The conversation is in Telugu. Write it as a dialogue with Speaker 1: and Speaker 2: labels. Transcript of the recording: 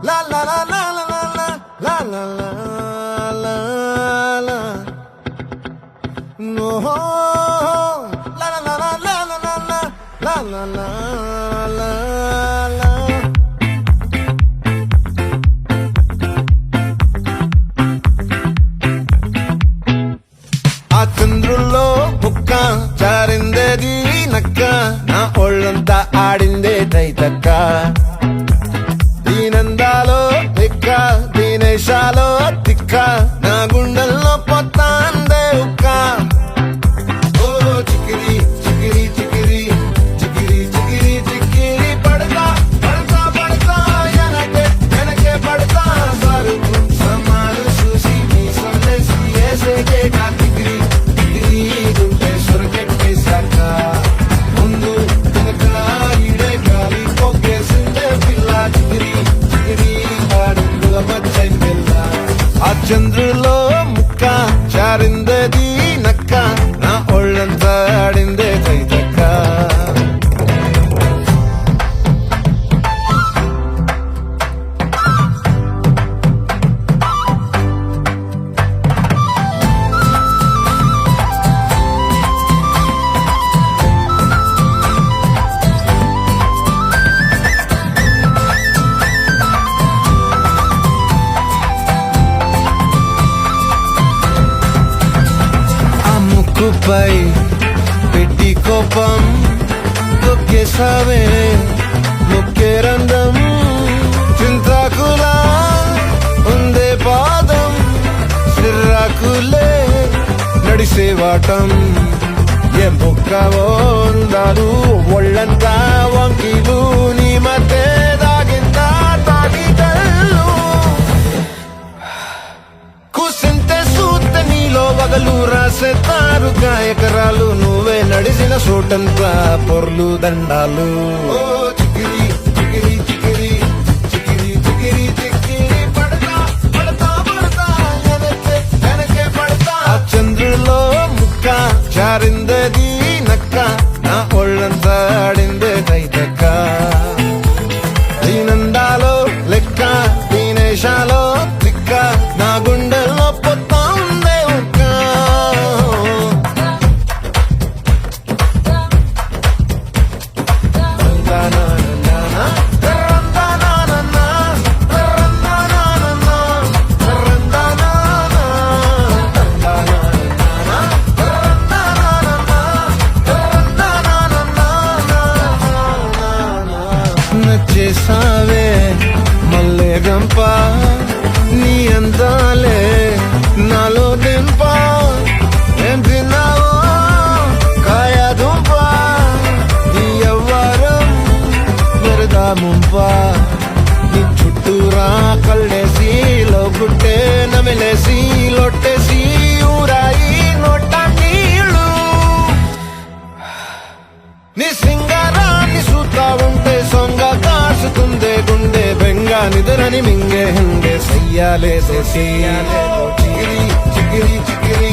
Speaker 1: La la la la la la la la la la la. No. La la la la la la la la la la la. ఆ చంద్రుల్లో బుక్క చారిందేది నక్క నా ఒళ్ళంతా ఆడిందే తైతక్క దీనందాలో తిక్క దీనేశాలో తిక్క నా గుండెల్లో పొత్తాందే ఉక్క ఓ చికిరి చికిరి చికిరి చికిరి చికిరి చికిరి పడతా పడతా పడతా వెనకే పడతా సరుకు సమాలు చూసి మీ సొల్లేసి ఏసేకే నా తిగిరి తిగిరి గుంటే సొరకెట్టేశాక ముందు వెనక ఈడే గాలి పొగ్గేసిందే పిల్ల చిగిరి చిగిరి ఆడుల మచ్చై పిల్ల ఆ చంద్రులో ముక్క చారిందది నక్క నా ఒళ్ళంతా ఆడిందే తైతక్క ముక్కుపై పెట్టి కోపం తొక్కేసావే ముక్కే రంధ్రం చింతాకులా ఉందే పాదం సిర్రాకులే నడిసేవాటం ఏ బొక్కవో ఉందాలు ఒళ్ళంతా వంకీలు నీ మధ్య దాగిందా తాగిటల్లు కూసింతే సూత్తే నీలో వగలు రాసేతారు గాయకరాలు నువ్వే నడిసిన చోటంతా పొర్లు దండాలు ఓ చికిరి చికిరి చికిరి చికిరి చికిరి చికిరి పడతా పడతా పడతా వెనకే పడతా ఆ చంద్రులో ముక్క చారిందది నక్క నా ఒళ్ళంతా ఆడిందే తైతక్క దీనందాలో లెక్క దీనేశాలో తిక్క నా గుండెల్లో పొత్తా ఉందే ఉక్క నచ్చేసావే మల్లె గంప నీ అందాలే నాలో దింప ఏం తిన్నావో కాయ దుంప నీ ఎవ్వరం మెరదా ముంప నీ చుట్టూరా కళ్ళేసి లోగుట్టే నమిలేసి లొట్టేసి ఊరాయి నోట నీళ్ళు నీ సింగారాన్ని చూస్తా ఉంటే సొంగ కాసుకుందే గుండె బెంగ నిద్రని మింగే హంగే సయ్యాలే చికిరి చికిరి చికిరి